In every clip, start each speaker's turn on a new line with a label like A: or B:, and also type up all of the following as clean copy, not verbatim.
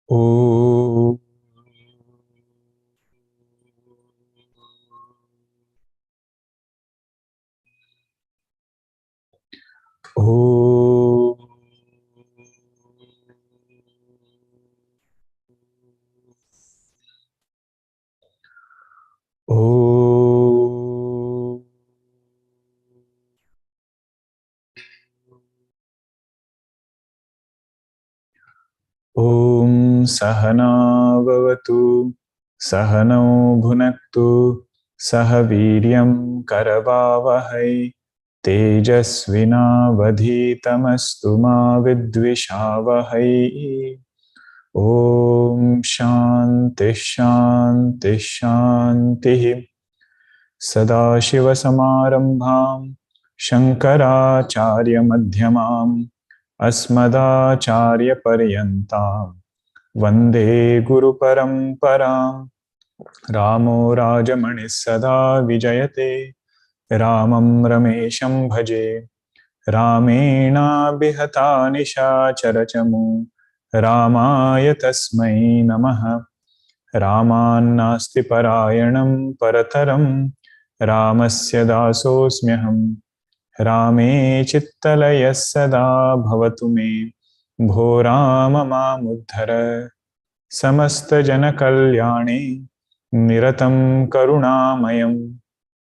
A: Oh. Oh. Oh. Om Sahana Vavatu Sahanau Bhunaktu Sahaviryam Karavavahai Tejasvinavadhitamastu ma vidvishavahai. Om Shanti Shanti Shanti. Sadashivasamarambham Shankaracharya Madhyamam Asmadacharya Paryantam Vande Guru Paramparam. Ramo Rajamani Sada Vijayate Ramam Ramesham Bhaje Ramena Bihata Nisha Charachamu Ramaya Tasmai Namaha. Ramannasti Parayanam Parataram Ramasya Dasosmyaham Rame Chittalaya Sada Bhavatu Me Bho Rama Mamuddhara Samasta Jana Kalyani Niratam Karunamayam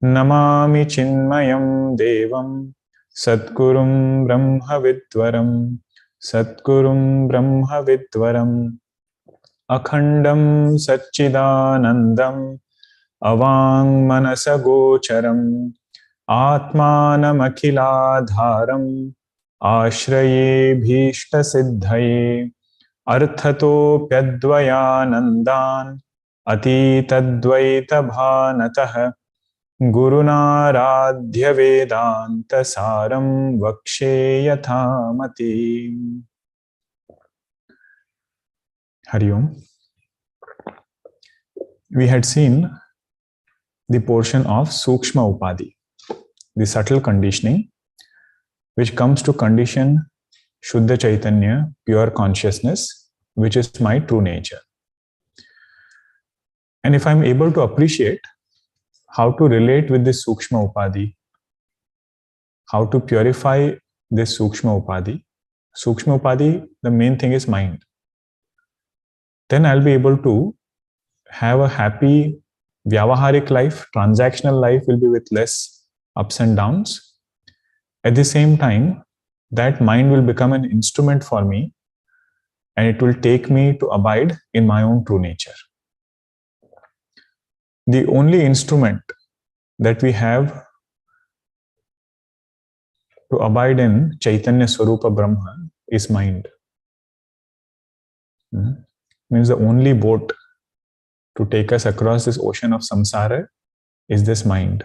A: Namami Chinmayam Devam Satgurum Brahma Vidwaram Satgurum Brahma Vidwaram Akhandam Satchidanandam Avang Manasagocharam Atmanamakiladharam Ashraye Bhishta Siddhaye Arthatopyadvayanandan Atitadvaita Bhanatah Gurunaradhya Vedanta Saram Vakshe Yathamati. Hari Om. We had seen the portion of Sukshma Upadhi, the subtle conditioning, which comes to condition Shuddha Chaitanya, pure consciousness, which is my true nature. And if I'm able to appreciate how to relate with this Sukshma Upadhi, how to purify this Sukshma Upadhi, the main thing is mind. Then I'll be able to have a happy Vyavaharik life, transactional life will be with less ups and downs. At the same time, that mind will become an instrument for me and it will take me to abide in my own true nature. The only instrument that we have to abide in Chaitanya Swarupa Brahma is mind. Means the only boat to take us across this ocean of samsara is this mind.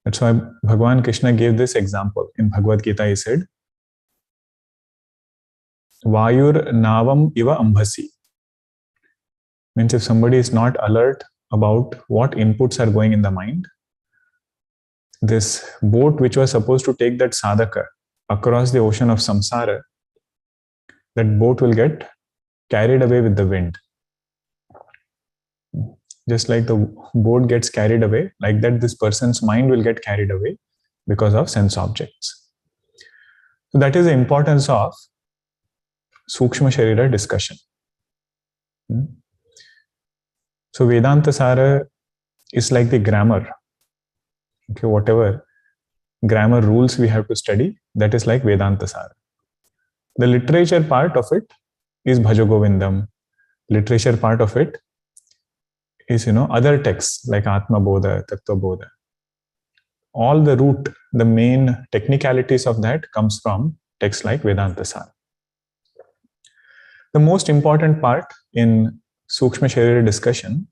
A: That's why Bhagavan Krishna gave this example. In Bhagavad Gita, he said, Vayur navam iva ambhasi. Means if somebody is not alert about what inputs are going in the mind, this boat which was supposed to take that sadhaka across the ocean of samsara, that boat will get carried away with the wind. Just like the boat gets carried away, like that this person's mind will get carried away because of sense objects. So that is the importance of Sukshma Sharira discussion. So Vedantasara is like the grammar. Okay, whatever grammar rules we have to study, that is like Vedantasara. The literature part of it is Bhajagovindam. Literature part of it is, other texts like Atma Bodha, Tattva Bodha. All the root, the main technicalities of that comes from texts like Vedantasara. The most important part in Sukshma Sharira discussion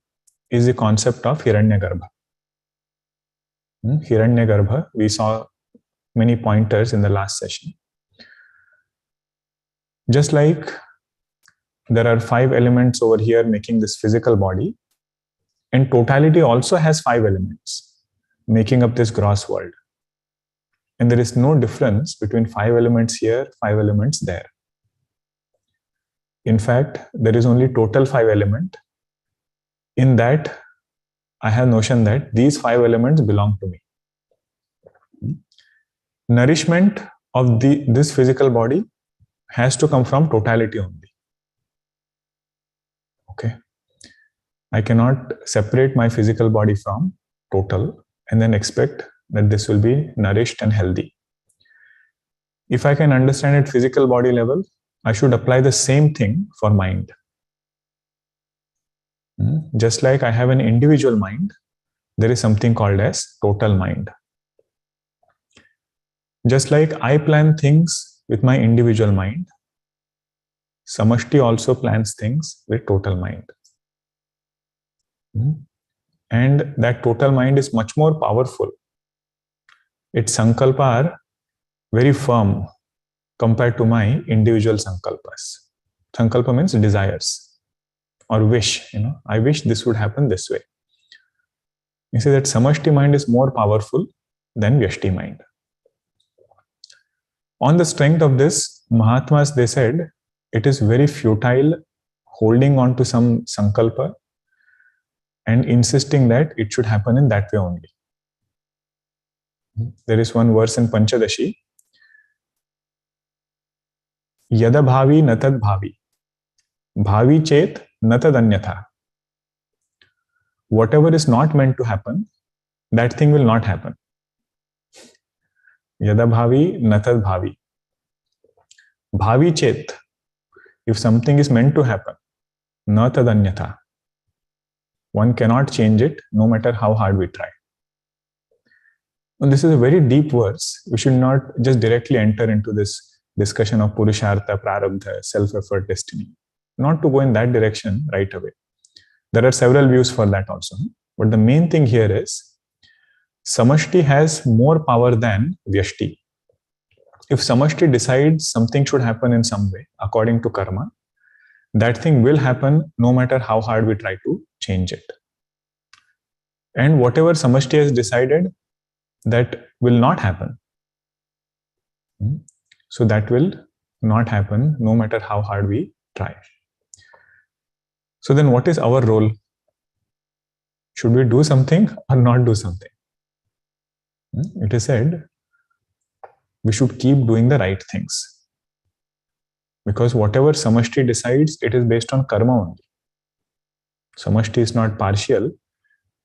A: is the concept of Hiranyagarbha. Hiranyagarbha, we saw many pointers in the last session. Just like there are 5 elements over here making this physical body, and totality also has 5 elements making up this gross world. And there is no difference between 5 elements here, 5 elements there. In fact, there is only total 5 element. In that, I have notion that these 5 elements belong to me. Nourishment of this physical body has to come from totality only. Okay. I cannot separate my physical body from total and then expect that this will be nourished and healthy. If I can understand at physical body level, I should apply the same thing for mind. Just like I have an individual mind, there is something called as total mind. Just like I plan things with my individual mind, samashti also plans things with total mind. And that total mind is much more powerful. Its sankalpa are very firm compared to my individual sankalpas. Sankalpa means desires or wish. I wish this would happen this way. You see that samashti mind is more powerful than vyashti mind. On the strength of this, Mahatmas, they said, it is very futile holding on to some sankalpa and insisting that it should happen in that way only. There is one verse in Panchadashi, Yada bhavi natad bhavi, bhavi chet natad anyatha. Whatever is not meant to happen, that thing will not happen. Yada bhavi natad bhavi. Bhavi chet, if something is meant to happen, natad anyatha. One cannot change it no matter how hard we try. And this is a very deep verse. We should not just directly enter into this discussion of Purushartha, Prarabdha, self-effort, destiny. Not to go in that direction right away. There are several views for that also. But the main thing here is, samashti has more power than vyashti. If samashti decides something should happen in some way, according to karma, that thing will happen no matter how hard we try to change it. And whatever samashti has decided, that will not happen. So that will not happen no matter how hard we try. So then what is our role? Should we do something or not do something? It is said, we should keep doing the right things. Because whatever samashti decides, it is based on karma only. Samashti is not partial,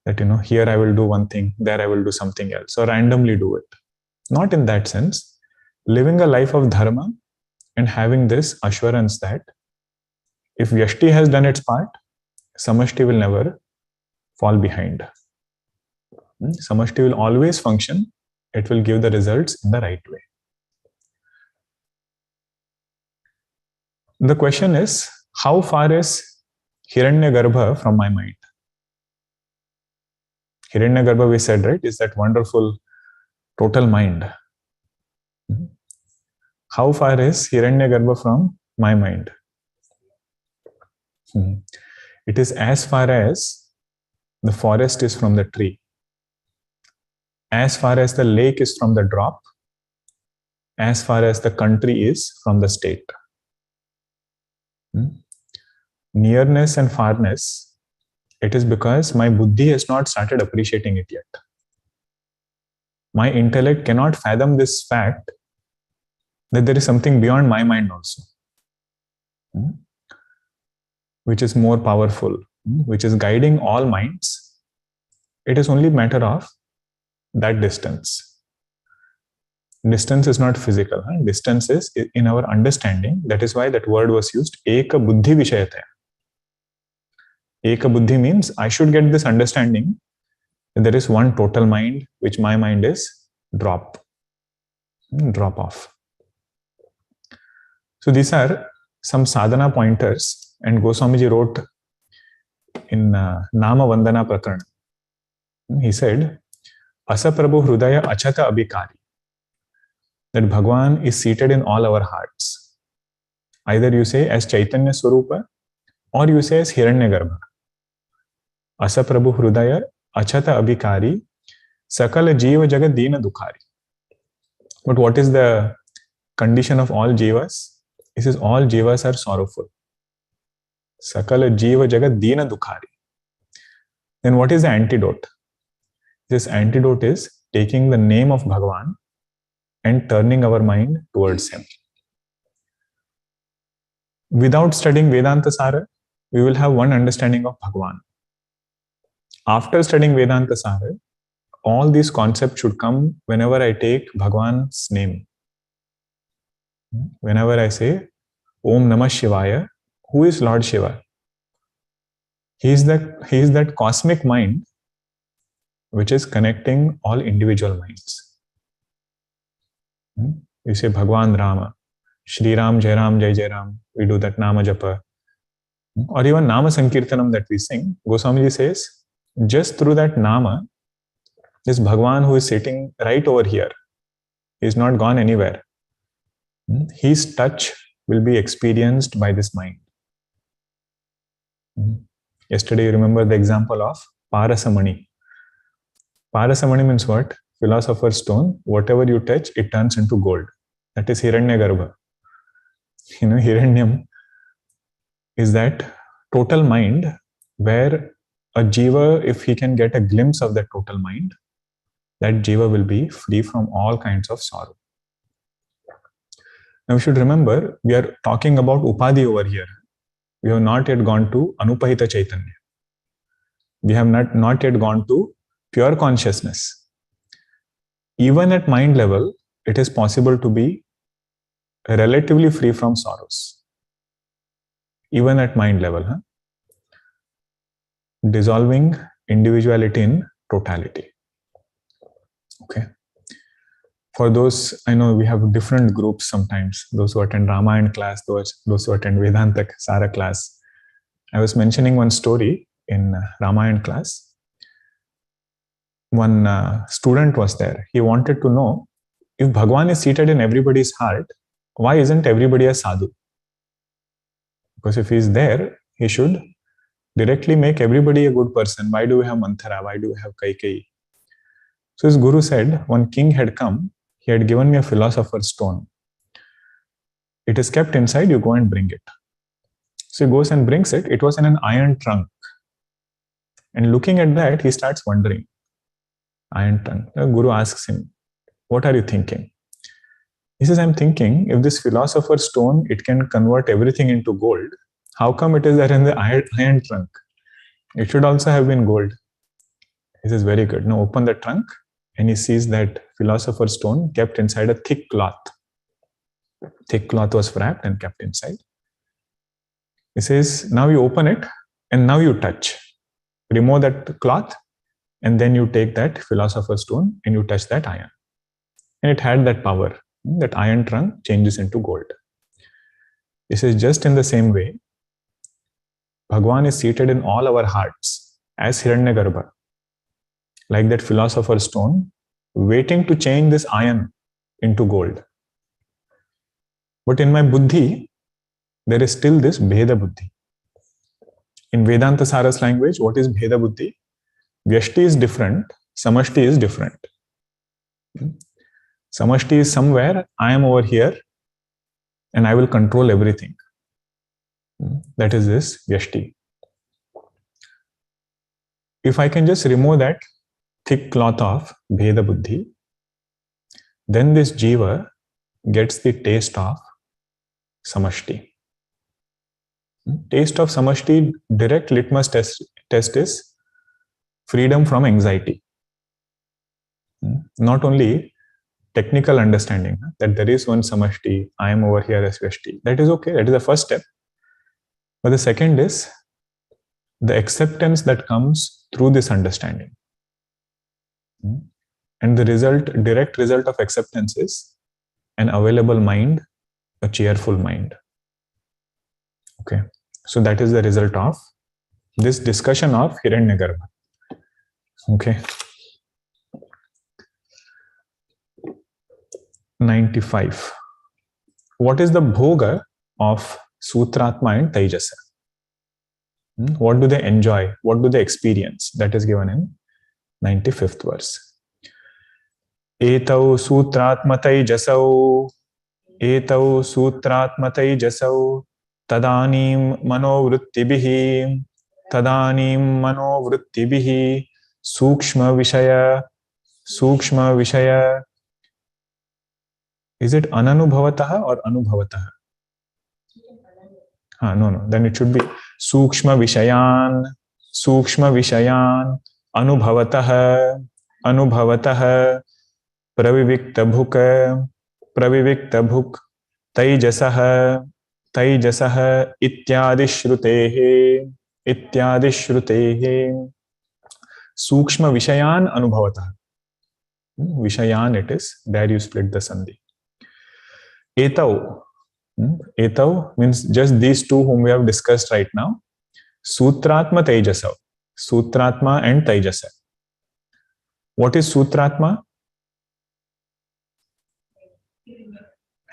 A: that here I will do one thing, there I will do something else, or randomly do it. Not in that sense. Living a life of dharma and having this assurance that if vyashti has done its part, samashti will never fall behind. Samashti will always function. It will give the results in the right way. The question is, how far is Hiranyagarbha from my mind? Hiranyagarbha, we said, right, is that wonderful total mind. How far is Hiranyagarbha from my mind? It is as far as the forest is from the tree, as far as the lake is from the drop, as far as the country is from the state. Nearness and farness, it is because my buddhi has not started appreciating it yet. My intellect cannot fathom this fact that there is something beyond my mind also, which is more powerful, which is guiding all minds. It is only a matter of that distance. Distance is not physical. Distance is in our understanding. That is why that word was used, Eka Buddhi Vishayataya. Eka Buddhi means I should get this understanding that there is one total mind, which my mind is drop off. So these are some sadhana pointers, and Goswamiji wrote in Nama Vandana Prakarana. He said, Asa Prabhu Hrudaya Achata Abhikari. That Bhagwan is seated in all our hearts. Either you say as Chaitanya Swarupa or you say as Hiranyagarbha. Asa Prabhu Hrudaya Achata Abhikari Sakala Jiva Jagat Dina Dukhari. But what is the condition of all jivas? It says all jivas are sorrowful. Sakala Jiva Jagat Dina Dukhari. Then what is the antidote? This antidote is taking the name of Bhagavan and turning our mind towards him. Without studying Vedantasara, we will have one understanding of Bhagavan. After studying Vedantasara, all these concepts should come whenever I take Bhagavan's name. Whenever I say Om Namah Shivaya, who is Lord Shiva? He is that cosmic mind which is connecting all individual minds. We say Bhagwan Rama, Shri Ram, Jai Ram, Jai Jai Ram. We do that Nama Japa. Or even Nama Sankirtanam that we sing. Goswamiji says, just through that Nama, this Bhagwan who is sitting right over here, he is not gone anywhere. His touch will be experienced by this mind. Yesterday, you remember the example of Parasamani. Parasamani means what? Philosopher's stone. Whatever you touch, it turns into gold. That is Hiranyagarbha. Hiranyam is that total mind where a jiva, if he can get a glimpse of that total mind, that jiva will be free from all kinds of sorrow. Now we should remember, we are talking about Upadhi over here. We have not yet gone to Anupahita Chaitanya. We have not yet gone to pure consciousness. Even at mind level, it is possible to be relatively free from sorrows. Even at mind level. Dissolving individuality in totality. Okay. For those, I know we have different groups sometimes. Those who attend Ramayana class, those who attend Vedantasara class. I was mentioning one story in Ramayana class. One student was there. He wanted to know, if Bhagavan is seated in everybody's heart, why isn't everybody a sadhu? Because if he is there, he should directly make everybody a good person. Why do we have Manthara? Why do we have Kaikeyi? So his guru said, one king had come, he had given me a philosopher's stone. It is kept inside, you go and bring it. So he goes and brings it. It was in an iron trunk. And looking at that, he starts wondering. Iron trunk. The guru asks him, what are you thinking? He says, I'm thinking, if this philosopher's stone, it can convert everything into gold, how come it is there in the iron trunk? It should also have been gold. He says, very good. Now open the trunk, and he sees that philosopher's stone kept inside a thick cloth. Thick cloth was wrapped and kept inside. He says, now you open it, and now you touch. Remove that cloth, and then you take that philosopher's stone, and you touch that iron. And it had that power. That iron trunk changes into gold. He says, just in the same way, Bhagavan is seated in all our hearts as Hiranyagarbha, like that philosopher's stone, waiting to change this iron into gold. But in my buddhi, there is still this Bheda buddhi. In Vedantasara's language, what is Bheda buddhi? Vesti is different, samashti is different. Samashti is somewhere, I am over here, and I will control everything. That is this vesti. If I can just remove that thick cloth of Bheda buddhi, then this jiva gets the taste of samashti. Taste of samashti, direct litmus test is freedom from anxiety. Not only technical understanding that there is one samashti, I am over here as vesti. That is okay, that is the first step. But the second is the acceptance that comes through this understanding. And the direct result of acceptance is an available mind, a cheerful mind. Okay. So that is the result of this discussion of Hiranyagarbha. Okay. 95. What is the bhoga of Sutraatma and Taijasa? What do they enjoy? What do they experience? That is given in 95th verse. Etau Sutraatma Taijasau Etau Sutraatma Taijasau Tadanim manovrittibihi. Tadanim manovrittibihi. Sukshma Vishaya. Sukshma Vishaya. Is it ananubhavataha or anubhavataha? No. Then it should be Sukshma Vishayan. Sukshma Vishayan. Anubhavataha. Anubhavataha. Pravivikta bhuka. Pravivikta bhuk. Taijasah. Taijasah. Ityadi shrutehe. Ityadi shrutehe. Sukshma Vishayan Anubhavataha. Vishayan it is. There you split the sandhi. Etau. Etau means just these two whom we have discussed right now. Sutraatma Taijasa. Sutraatma and Taijasa. What is Sutraatma?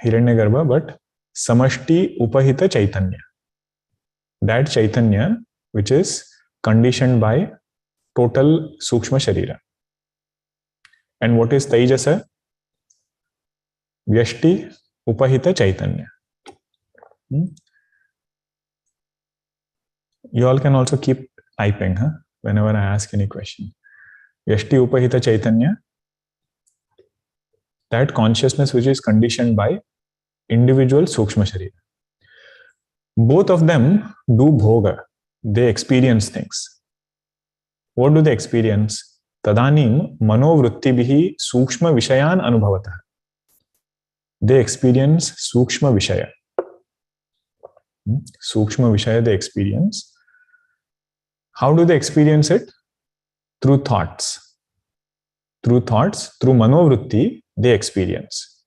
A: Hiranyagarbha, but samashti Upahita Chaitanya. That Chaitanya which is conditioned by total Sukshma Sharira. And what is Taijasa? Vesti Upahita Chaitanya. You all can also keep typing whenever I ask any question. Vesti Upahita Chaitanya, that consciousness which is conditioned by individual Sukshma Sharira. Both of them do bhoga. They experience things. What do they experience? Tadanim manovrittibihi sukshma vishayan anubhavataha. They experience sukshma vishaya. Sukshma vishaya they experience. How do they experience it? Through thoughts. Through thoughts, through manovritti, they experience.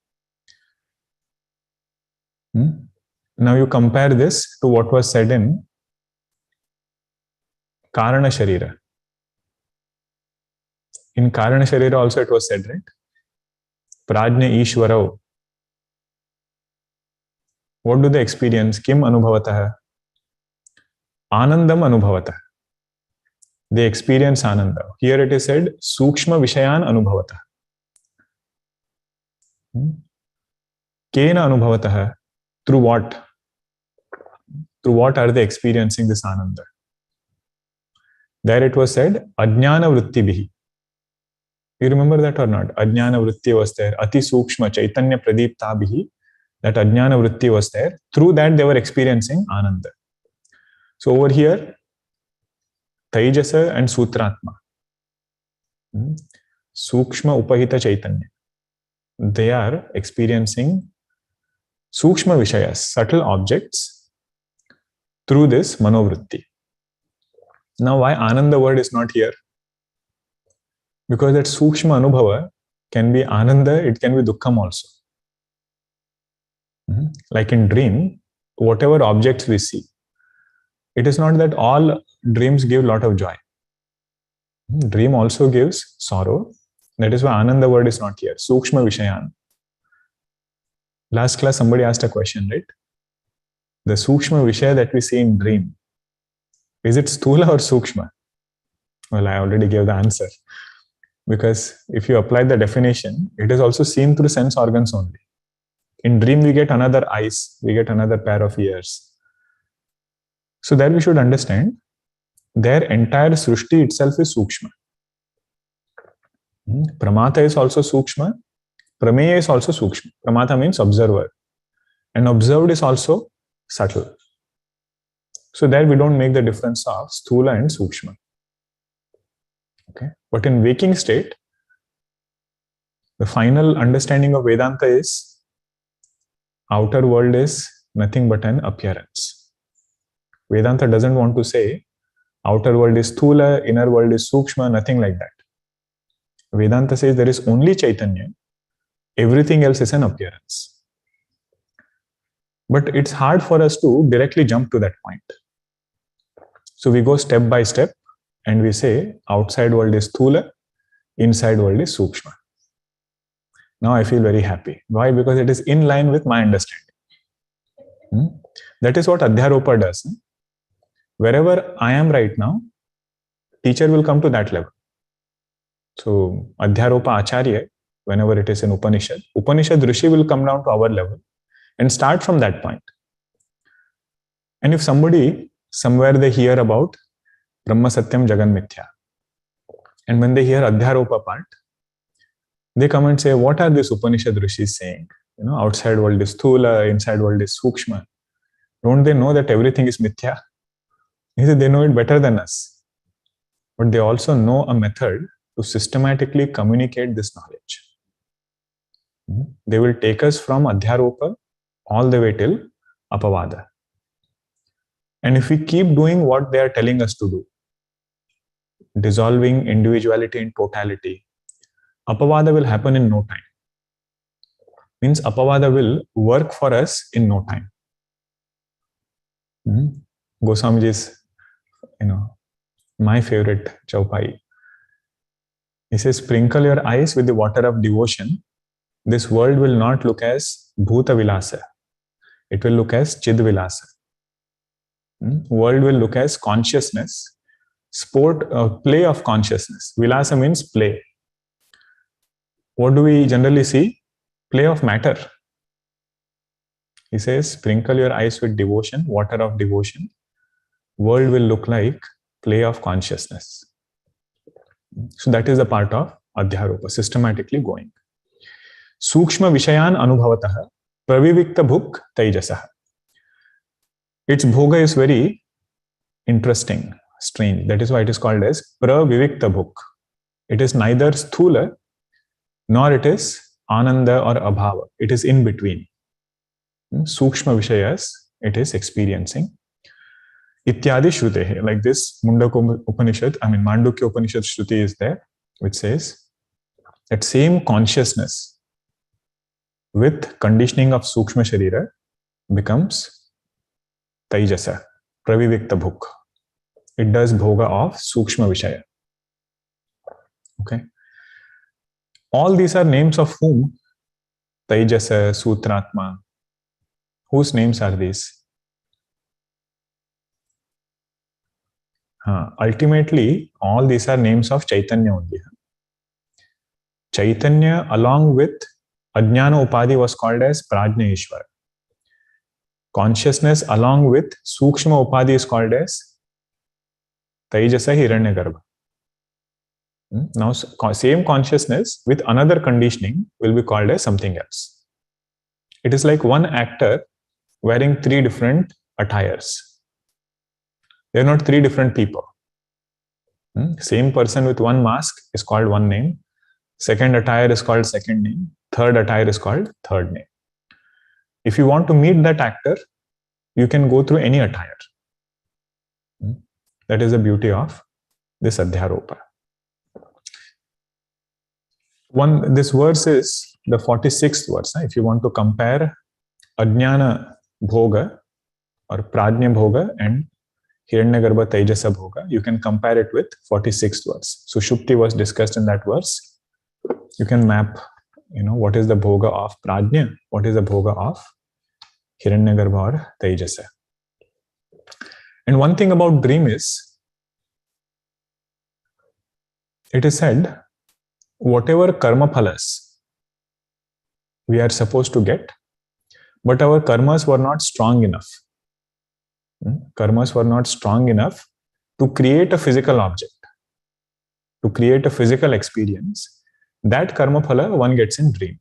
A: Now you compare this to what was said in Karana Sharira. In Karana Sharira also it was said, right? Prajna Ishwarao. What do they experience? Kim anubhavataha? Anandam anubhavataha. They experience ananda. Here it is said, Sukshma Vishayan anubhavataha. Kena anubhavataha. Through what? Through what are they experiencing this ananda? There it was said, Ajnana Vrittibihi. You remember that or not? Ajnana Vritti was there. Ati Sukshma Chaitanya Pradiptabhihi. That Ajnana Vritti was there. Through that they were experiencing Ananda. So over here, Taijasa and Sutraatma. Sukshma Upahita Chaitanya. They are experiencing Sukshma Vishayas, subtle objects, through this Manovritti. Now why Ananda word is not here? Because that Sukshma Anubhava can be Ananda, it can be Dukkham also. Like in dream, whatever objects we see, it is not that all dreams give a lot of joy. Dream also gives sorrow. That is why Ananda word is not here. Sukshma Vishayan. Last class somebody asked a question, right? The Sukshma Vishaya that we see in dream, is it Sthula or Sukshma? Well, I already gave the answer. Because if you apply the definition, it is also seen through sense organs only. In dream, we get another eyes, we get another pair of ears. So there we should understand, their entire Srushti itself is Sukshma. Pramata is also Sukshma. Prameya is also Sukshma. Pramata means observer. And observed is also subtle. So there we don't make the difference of Sthula and Sukshma. Okay. But in waking state, the final understanding of Vedanta is outer world is nothing but an appearance. Vedanta doesn't want to say outer world is Sthula, inner world is Sukshma, nothing like that. Vedanta says there is only Chaitanya, everything else is an appearance. But it's hard for us to directly jump to that point. So we go step by step and we say outside world is Sthula, inside world is Sukshma. Now I feel very happy. Why? Because it is in line with my understanding. That is what Adhyaropa does. Wherever I am right now, teacher will come to that level. So Adhyaropa Acharya, whenever it is in Upanishad, Upanishad Rishi will come down to our level and start from that point. And if somebody, somewhere they hear about Brahma Satyam Jagan Mithya, and when they hear Adhyaropa part, they come and say, what are these Upanishad Rishis saying? Outside world is Sthula, inside world is Sukshma. Don't they know that everything is Mithya? He said, they know it better than us. But they also know a method to systematically communicate this knowledge. They will take us from Adhyaropa all the way till Apavada. And if we keep doing what they are telling us to do, dissolving individuality in totality, Apavada will happen in no time. Means Apavada will work for us in no time. Goswamiji's, my favorite Chaupai. He says, sprinkle your eyes with the water of devotion. This world will not look as Bhuta Vilasa. It will look as Chid Vilasa. World will look as consciousness, play of consciousness. Vilasa means play. What do we generally see? Play of matter. He says, sprinkle your eyes with devotion, water of devotion. World will look like play of consciousness. So that is the part of Adhyaropa, systematically going. Sukshma Vishayan Anubhavataha Pravivikta Bhuk Taijasa. Its bhoga is very interesting, strange. That is why it is called as Pravivikta Bhuk. It is neither Sthula nor it is Ananda or Abhava. It is in between. Sukshma Vishayas, it is experiencing. Ityadi Shrutehe, like this Mundaka Upanishad, Mandukya Upanishad Shruti is there, which says that same consciousness with conditioning of Sukshma Sharira becomes Taijasa, Pravivikta Bhuk. It does bhoga of Sukshma Vishaya. Okay. All these are names of whom? Taijasa, Sutraatma. Whose names are these? Ultimately, all these are names of Chaitanya only. Chaitanya, along with Ajnana Upadhi, was called as Prajna Ishvara. Consciousness, along with Sukshma Upadhi, is called as Taijasa Hiranyagarbha. Now, same consciousness with another conditioning will be called as something else. It is like one actor wearing three different attires. They are not three different people. Same person with one mask is called one name. Second attire is called second name. Third attire is called third name. If you want to meet that actor, you can go through any attire. That is the beauty of this Adhyaropa. This verse is the 46th verse. If you want to compare Ajnana Bhoga or Prajna Bhoga and Hiranyagarbha Taijasa Bhoga, you can compare it with 46th verse. So Shupti was discussed in that verse. You can map, what is the Bhoga of Prajna, what is the Bhoga of Hiranyagarbha or Taijasa. And one thing about dream is, it is said, whatever karma phalas we are supposed to get, but our karmas were not strong enough. Karmas were not strong enough to create a physical object, to create a physical experience. That karma phala one gets in dream.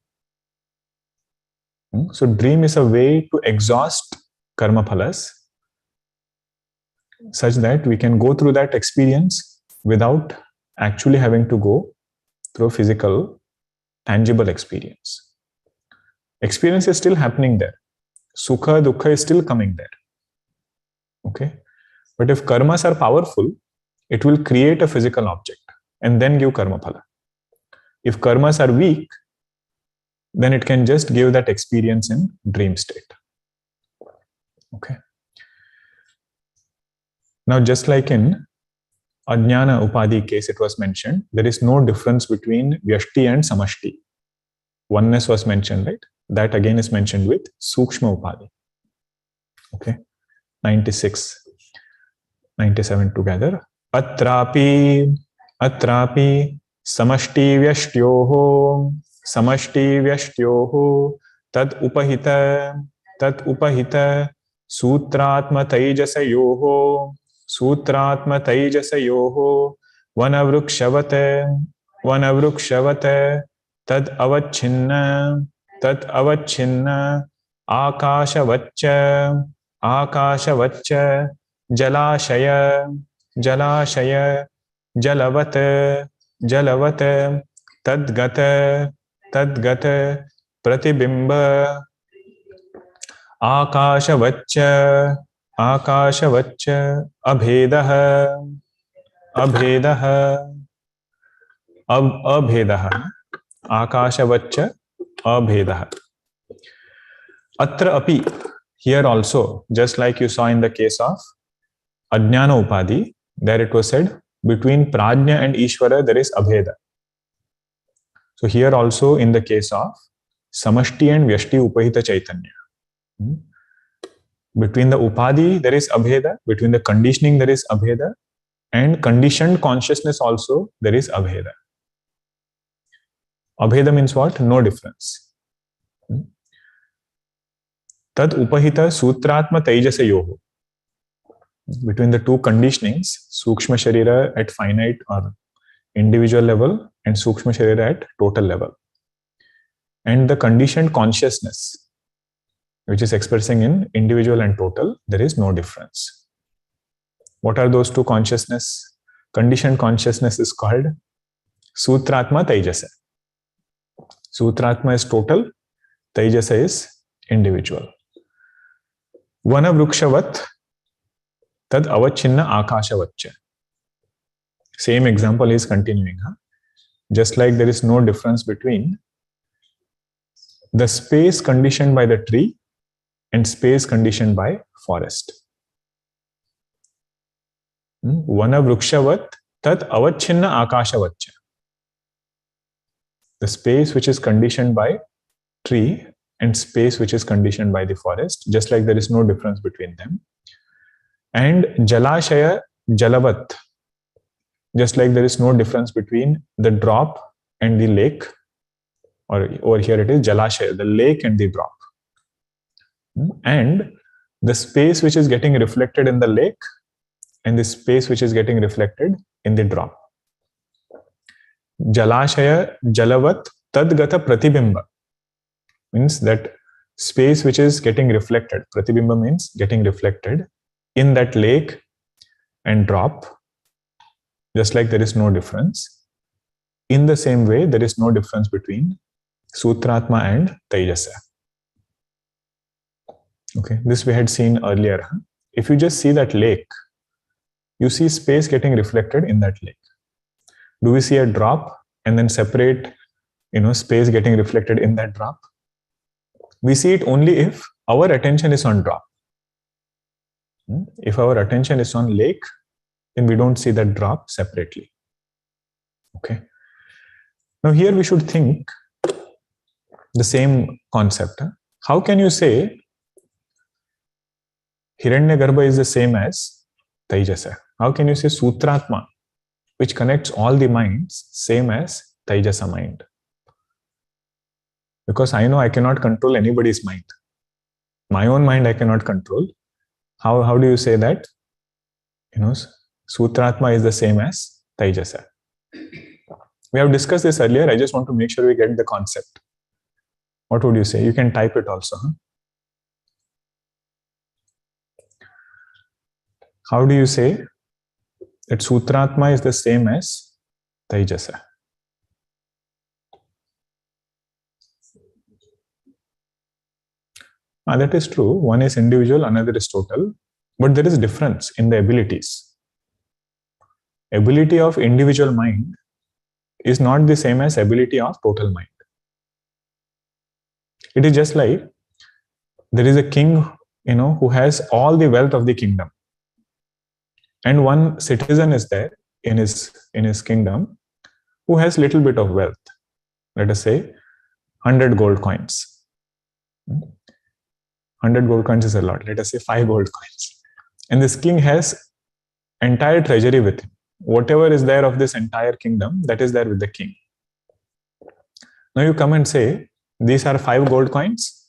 A: So dream is a way to exhaust karma phalas such that we can go through that experience without actually having to go through a physical, tangible experience. Experience is still happening there. Sukha, dukkha is still coming there. Okay? But if karmas are powerful, it will create a physical object and then give karma phala. If karmas are weak, then it can just give that experience in dream state. Okay? Now, just like in Ajnana Upadhi case, it was mentioned, there is no difference between Vyashti and Samashti. Oneness was mentioned, right? That again is mentioned with Sukshma Upadhi. Okay? 96, 97 together. Atrapi samashti vyashtyoho tad upahita Sutraatma Taijasayoho, Sutraatma Taijasayoho, Vanavrukshavate, Tad avachinna, Akashavaccha, Jalashaya, Jalavate, Tadgata, Pratibimba, Akashavaccha, Abhedah, Akashavaccha, Abhedah. Atra api, here also, just like you saw in the case of Ajnana Upadhi, there it was said, between Prajna and Ishvara there is Abheda. So here also in the case of Samashti and Vyashti Upahita Chaitanya, between the Upadhi there is Abheda, between the conditioning there is Abheda, and conditioned consciousness also there is Abheda. Abheda means what? No difference. Tad upahita Sutraatma Taijasa yoho. Between the two conditionings, Sukshma Sharira at finite or individual level and Sukshma Sharira at total level. And the conditioned consciousness, which is expressing in individual and total, there is no difference. What are those two consciousness? Conditioned consciousness is called Sutraatma Taijasa. Sutraatma is total, Taijasa is individual. Vanavrukshavat tad avachinna akashavaccha. Same example is continuing. Just like there is no difference between the space conditioned by the tree and space conditioned by forest. Vanavrukshavat tad avachinna akashavaccha. The space which is conditioned by tree and space which is conditioned by the forest, just like there is no difference between them. And Jalashaya, Jalavat, just like there is no difference between the drop and the lake, or over here it is Jalashaya, the lake and the drop. And the space which is getting reflected in the lake and the space which is getting reflected in the drop. Jalashaya, Jalavat, Tadgata Pratibimba means that space which is getting reflected. Pratibimba means getting reflected in that lake and drop, just like there is no difference. In the same way, there is no difference between Sutraatma and Taijasa. Okay, this we had seen earlier. If you just see that lake, you see space getting reflected in that lake. Do we see a drop and then separate, space getting reflected in that drop? We see it only if our attention is on drop. If our attention is on lake, then we don't see that drop separately. Okay. Now here we should think the same concept. How can you say Hiranyagarbha is the same as Taijasa? How can you say Sutraatma, which connects all the minds, same as Taijasa mind? Because I know I cannot control anybody's mind. My own mind I cannot control. How do you say that? Sutraatma is the same as Taijasa. We have discussed this earlier. I just want to make sure we get the concept. What would you say? You can type it also. How do you say that Sutraatma is the same as Taijasa? That is true. One is individual, another is total. But there is difference in the abilities. Ability of individual mind is not the same as ability of total mind. It is just like there is a king, who has all the wealth of the kingdom. And one citizen is there in his kingdom who has little bit of wealth. Let us say 100 gold coins. 100 gold coins is a lot. Let us say 5 gold coins. And this king has entire treasury with him. Whatever is there of this entire kingdom, that is there with the king. Now you come and say, these are 5 gold coins,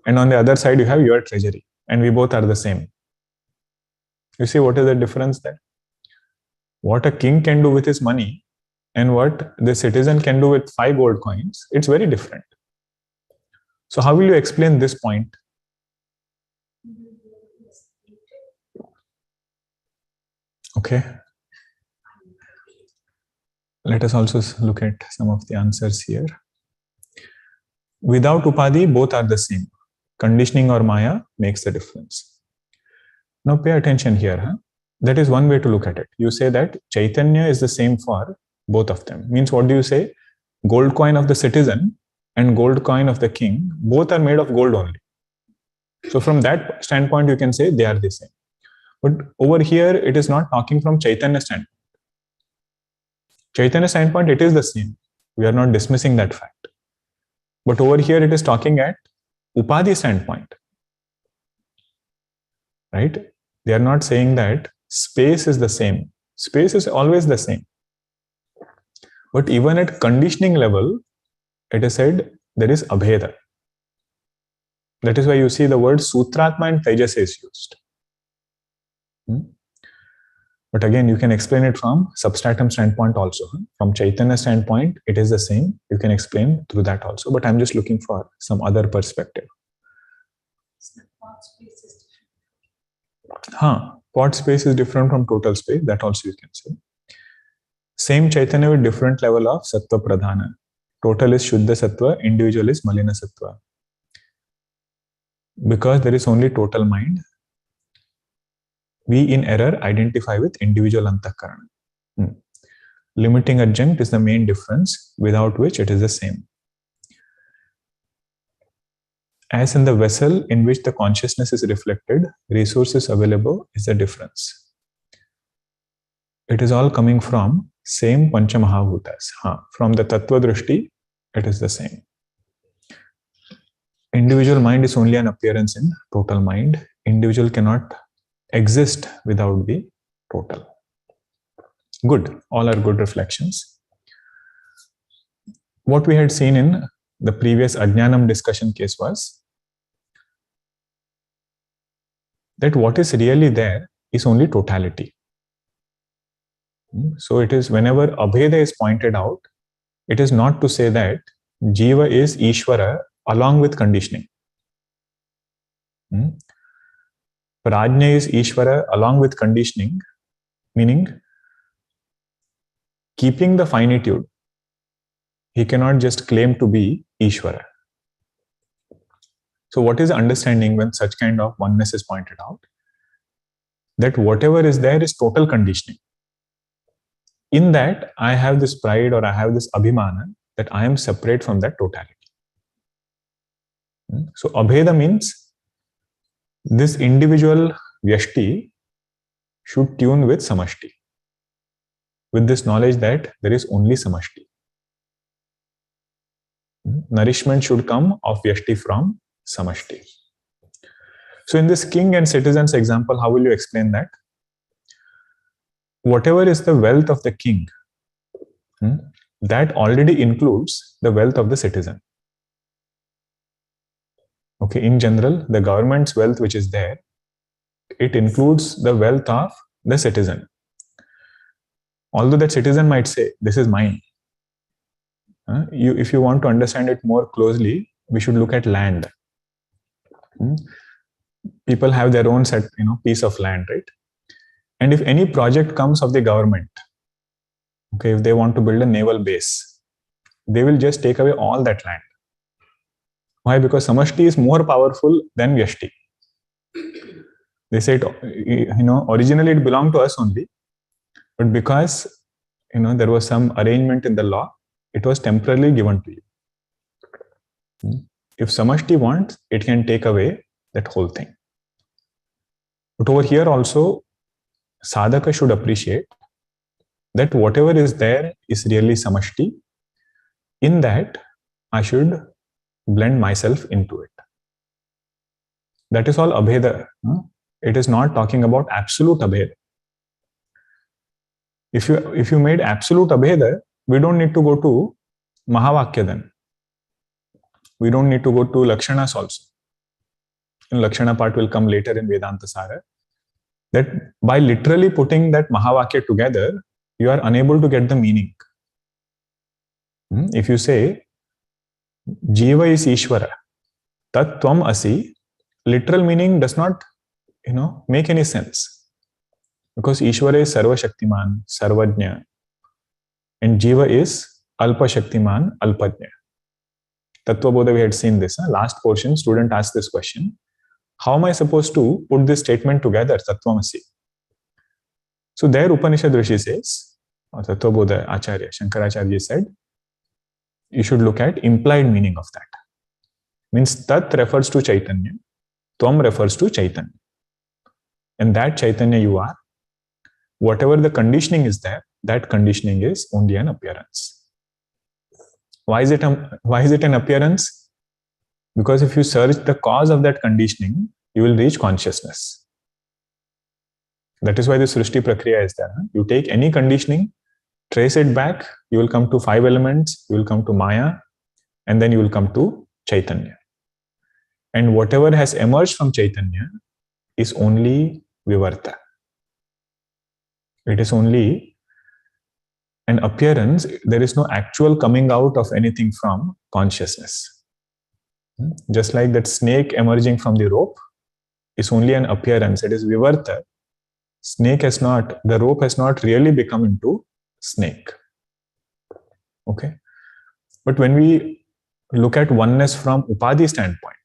A: and on the other side you have your treasury. and we both are the same. You see what is the difference there? What a king can do with his money and what the citizen can do with 5 gold coins, it's very different. So how will you explain this point? Okay. Let us also look at some of the answers here. Without Upadhi, both are the same. Conditioning or Maya makes the difference. Now pay attention here. Huh? That is one way to look at it. You say that Chaitanya is the same for both of them. Means what do you say? Gold coin of the citizen and gold coin of the king, both are made of gold only. So from that standpoint, you can say they are the same. But over here, it is not talking from Chaitanya standpoint. Chaitanya standpoint, it is the same. We are not dismissing that fact. But over here, it is talking at Upadhi standpoint. Right? They are not saying that space is the same. Space is always the same. But even at conditioning level, it is said there is Abedha. That is why you see the word Sutraatma and Taijasa is used. But again, you can explain it from substratum standpoint also. From Chaitanya standpoint, it is the same. You can explain through that also. But I'm just looking for some other perspective. Pot space is different from total space. That also you can say. Same Chaitanya with different level of Sattva Pradhana. Total is Shuddha Sattva, individual is Malina Sattva. Because there is only total mind, we in error identify with individual Antakarana. Limiting adjunct is the main difference, without which it is the same. As in the vessel in which the consciousness is reflected, resources available is the difference. It is all coming from same Pancha Mahabhutas. From the Tattva Drishti, it is the same. Individual mind is only an appearance in total mind. Individual cannot exist without the total. Good. All are good reflections. What we had seen in the previous Ajnanam discussion case was that what is really there is only totality. So it is whenever Abedha is pointed out, it is not to say that Jiva is Ishvara along with conditioning. Prajna is Ishvara along with conditioning, meaning keeping the finitude, he cannot just claim to be Ishvara. So what is the understanding when such kind of oneness is pointed out? That whatever is there is total conditioning. In that, I have this pride or I have this abhimana that I am separate from that totality. So Abedha means this individual vyashti should tune with samashti, with this knowledge that there is only samashti. Nourishment should come of vyashti from samashti. So in this king and citizens example, how will you explain that? Whatever is the wealth of the king, that already includes the wealth of the citizen. Okay, in general, the government's wealth which is there, it includes the wealth of the citizen. Although that citizen might say, this is mine. If you want to understand it more closely, we should look at land. People have their own set, piece of land, right? And if any project comes of the government, okay, if they want to build a naval base, they will just take away all that land. Why? Because samashti is more powerful than vyashti. They say, originally it belonged to us only, but because, there was some arrangement in the law, it was temporarily given to you. If samashti wants, it can take away that whole thing. But over here also, sadhaka should appreciate that whatever is there is really samashti. In that, I should blend myself into it. That is all Abedha. It is not talking about absolute Abedha. If you made absolute Abedha, we don't need to go to Mahavakya then. We don't need to go to Lakshanas also. In Lakshana part will come later in Vedantasara, that by literally putting that Mahavakya together, you are unable to get the meaning. If you say, Jiva is Ishvara, Tat Tvam Asi, literal meaning does not, make any sense. Because Ishvara is Sarva Shaktiman, Sarvajna, and Jiva is Alpa Shaktiman, Alpajna. Tattva Bodha, we had seen this. Last portion, student asked this question. How am I supposed to put this statement together, Tattvamasi? So there Upanishad Rishi says, or Tattva Bodha Acharya, Shankaracharya said, you should look at implied meaning of that. Means Tat refers to Chaitanya, Tvam refers to Chaitanya. And that Chaitanya you are, whatever the conditioning is there, that conditioning is only an appearance. Why is it an appearance? Because if you search the cause of that conditioning, you will reach consciousness. That is why the Srishti Prakriya is there. You take any conditioning, trace it back, you will come to 5 elements, you will come to Maya, and then you will come to Chaitanya. And whatever has emerged from Chaitanya is only Vivarta. It is only an appearance. There is no actual coming out of anything from consciousness. Just like that snake emerging from the rope is only an appearance. It is Vivarta. The rope has not really become into snake. Okay. But when we look at oneness from Upadhi standpoint,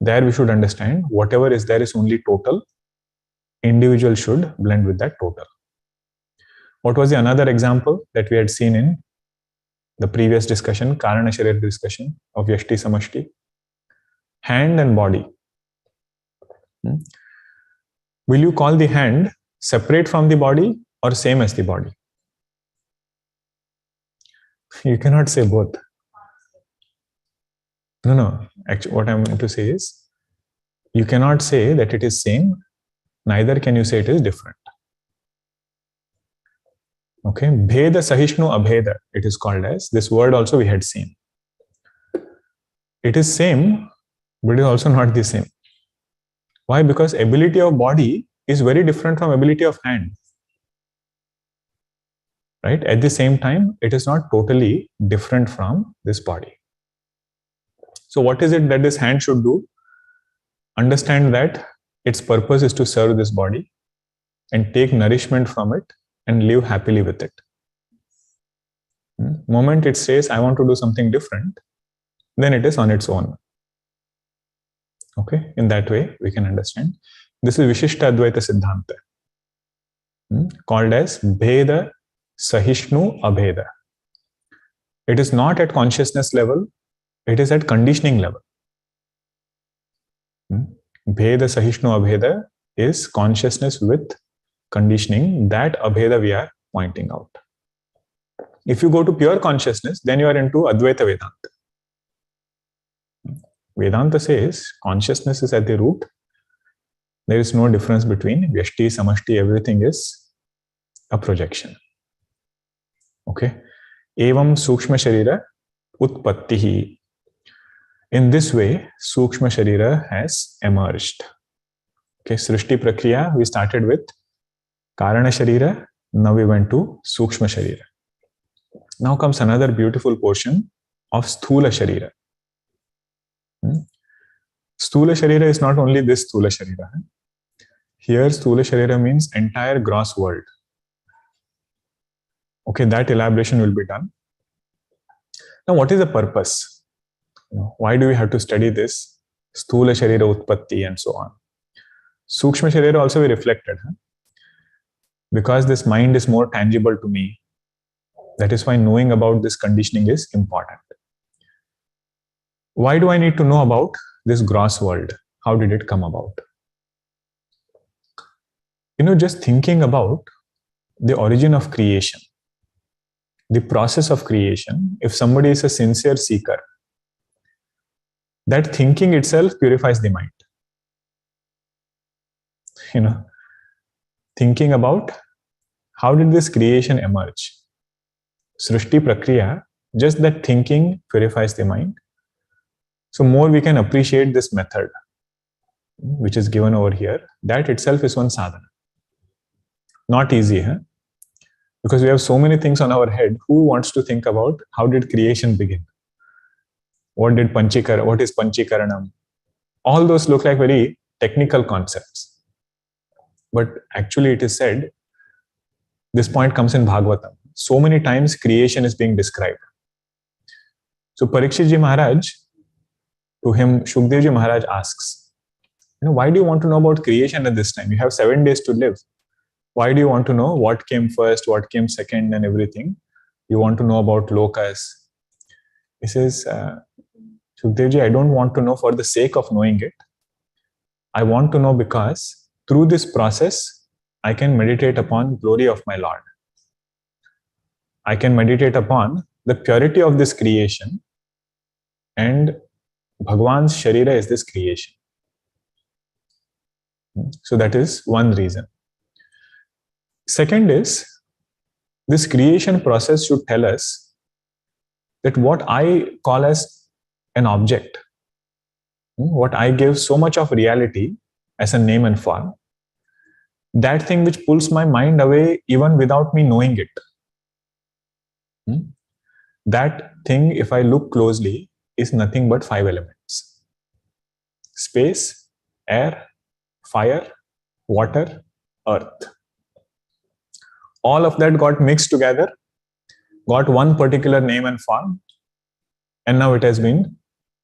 A: there we should understand whatever is there is only total. Individual should blend with that total. What was the another example that we had seen in the previous discussion, Karana Sharira discussion of Vesti Samashti? Hand and body. Will you call the hand separate from the body or same as the body? You cannot say both. No. Actually, what I'm going to say is, you cannot say that it is same, neither can you say it is different. Okay, Bheda Sahishnu Abedha, it is called as. This word also we had seen. It is same, but it is also not the same. Why? Because ability of body is very different from ability of hand. Right? At the same time, it is not totally different from this body. So what is it that this hand should do? Understand that its purpose is to serve this body and take nourishment from it and live happily with it. Moment it says, I want to do something different, then it is on its own. Okay, in that way we can understand. This is Vishishta Advaita Siddhanta, called as Bheda Sahishnu Abheda. It is not at consciousness level, it is at conditioning level. Bheda Sahishnu Abheda is consciousness with conditioning. That Abheda we are pointing out. If you go to pure consciousness, then you are into Advaita Vedanta. Vedanta says consciousness is at the root. There is no difference between Vyashti, Samashti, everything is a projection. Okay. Evam Sukshma Sharira Utpattihi. In this way, Sukshma Sharira has emerged. Okay, Srishti Prakriya, we started with Karana Sharira, now we went to Sukshma Sharira. Now comes another beautiful portion of Sthula Sharira. Sthula Sharira is not only this Sthula Sharira. Here Sthula Sharira means entire gross world. Okay, that elaboration will be done. Now what is the purpose? Why do we have to study this? Sthula Sharira Utpatti and so on. Sukshma Sharira also we reflected. Because this mind is more tangible to me. That is why knowing about this conditioning is important. Why do I need to know about this gross world? How did it come about? Just thinking about the origin of creation, the process of creation, if somebody is a sincere seeker, that thinking itself purifies the mind. Thinking about how did this creation emerge? Srishti Prakriya, just that thinking purifies the mind. So more we can appreciate this method. which is given over here, that itself is one sadhana. Not easy, huh? Because we have so many things on our head. Who wants to think about how did creation begin? What is Panchikaranam? All those look like very technical concepts. But actually it is said, this point comes in Bhagavatam. So many times creation is being described. So Parikshit Ji Maharaj, to him Shukdev Ji Maharaj asks, why do you want to know about creation at this time? You have 7 days to live. Why do you want to know what came first, what came second and everything? You want to know about lokas. He says, Shukdev Ji, I don't want to know for the sake of knowing it. I want to know because through this process, I can meditate upon glory of my Lord. I can meditate upon the purity of this creation, and Bhagwan's Sharira is this creation. So that is one reason. Second is, this creation process should tell us that what I call as an object, what I give so much of reality as a name and form, that thing which pulls my mind away even without me knowing it, that thing, if I look closely, is nothing but 5 elements. Space, air, fire, water, earth. All of that got mixed together, got one particular name and form, and now it has been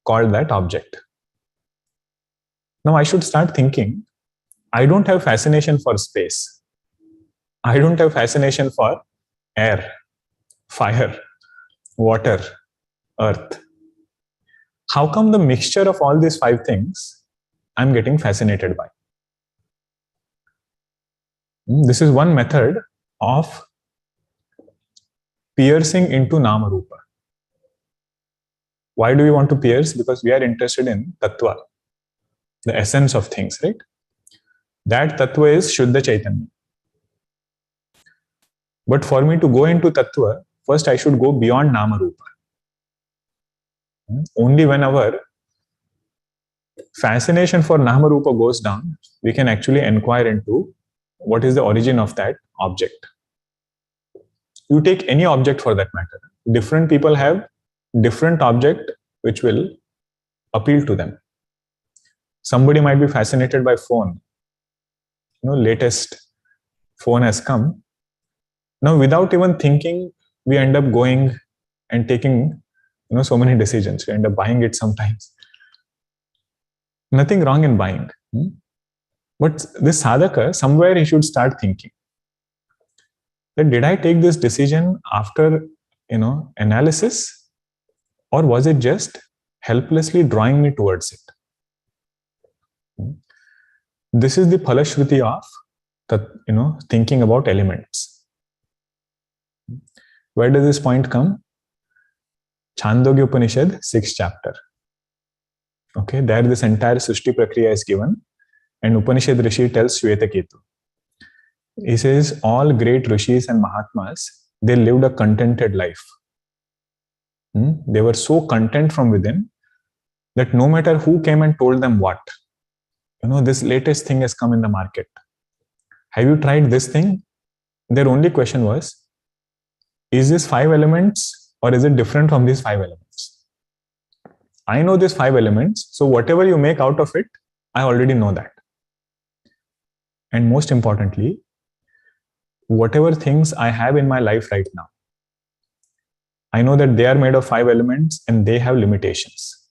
A: called that object. Now I should start thinking, I don't have fascination for space. I don't have fascination for air, fire, water, earth. How come the mixture of all these 5 things I'm getting fascinated by? This is one method of piercing into nama-rupa. Why do we want to pierce? Because we are interested in tattva, the essence of things, right? That tattva is Shuddha Chaitanya. But for me to go into tattva, first I should go beyond nama-rupa. Only when our fascination for nama-rupa goes down, we can actually inquire into what is the origin of that object. You take any object for that matter. Different people have different object which will appeal to them. Somebody might be fascinated by phone. Latest phone has come. Now, without even thinking, we end up going and taking, so many decisions. We end up buying it sometimes. Nothing wrong in buying. But this sadhaka, somewhere he should start thinking that did I take this decision after, analysis, or was it just helplessly drawing me towards it? This is the phalashruti of thinking about elements. Where does this point come? Chandogya Upanishad, 6th chapter. Okay, there this entire Srishti Prakriya is given, and Upanishad Rishi tells Shvetaketu. He says all great Rishis and Mahatmas, they lived a contented life. They were so content from within that no matter who came and told them what, this latest thing has come in the market. Have you tried this thing? Their only question was, is this 5 elements or is it different from these 5 elements? I know these 5 elements, so whatever you make out of it, I already know that. And most importantly, whatever things I have in my life right now, I know that they are made of 5 elements and they have limitations.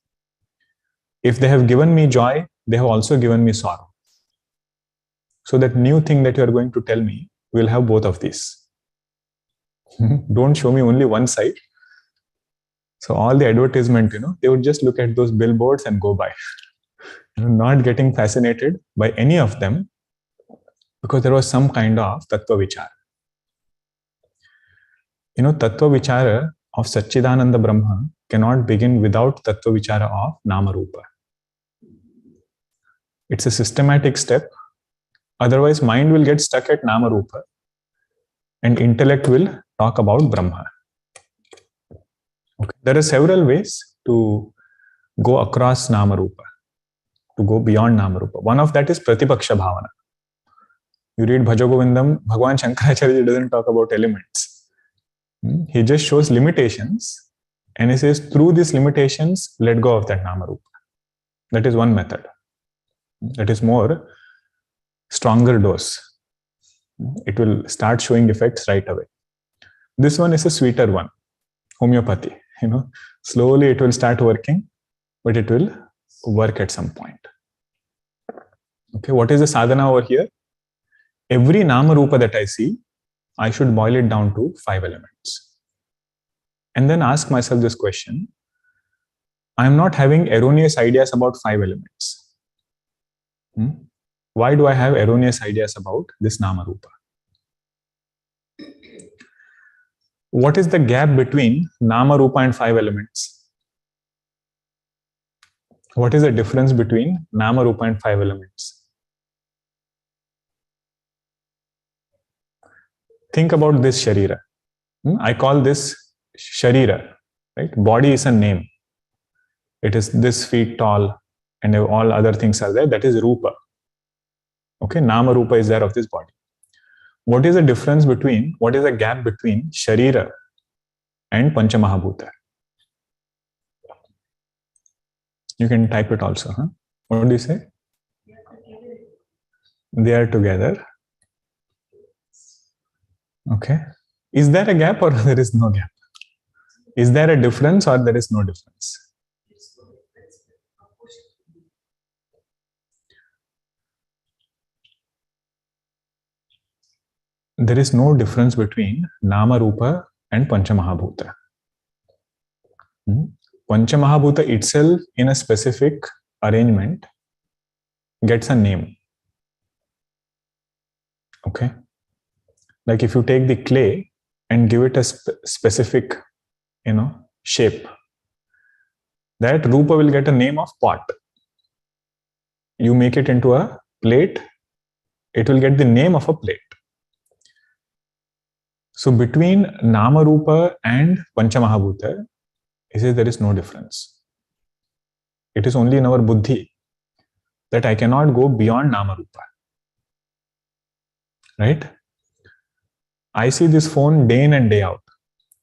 A: If they have given me joy, they have also given me sorrow. So that new thing that you are going to tell me will have both of these. Don't show me only one side. So all the advertisement, they would just look at those billboards and go by. Not getting fascinated by any of them because there was some kind of tattva vichara. Tattva vichara of Satchidananda Brahma cannot begin without tattva vichara of nama-rupa. It's a systematic step. Otherwise, mind will get stuck at nama-rupa and intellect will talk about Brahma. Okay. There are several ways to go across nama-rupa, to go beyond nama-rupa. One of that is Pratipaksha Bhavana. You read Bhaja Govindam, Bhagavan Shankaracharya doesn't talk about elements. He just shows limitations and he says, through these limitations, let go of that nama-rupa. That is one method. That is more stronger dose. It will start showing effects right away. This one is a sweeter one, homeopathy. Slowly it will start working, but it will work at some point. Okay, what is the sadhana over here? Every nama-rupa that I see, I should boil it down to 5 elements. And then ask myself this question: I am not having erroneous ideas about 5 elements. Why do I have erroneous ideas about this nama-rupa? What is the gap between nama-rupa and 5 elements? What is the difference between nama-rupa and 5 elements? Think about this sharira. I call this sharira, right? Body is a name. It is this feet tall and all other things are there. That is rupa. Okay, nama-rupa is there of this body. What is the difference between, what is the gap between sharira and panchamahabhuta? You can type it also. What do you say? They are together. Okay. Is there a gap or there is no gap? Is there a difference or there is no difference? There is no difference between nama-rupa and panchamahabhuta. Panchamahabhuta itself in a specific arrangement gets a name. Okay. Like if you take the clay and give it a specific, shape, that rupa will get a name of pot. You make it into a plate, it will get the name of a plate. So between nama-rupa and panchamahabhuta, he says there is no difference. It is only in our buddhi that I cannot go beyond nama-rupa. Right? I see this phone day in and day out.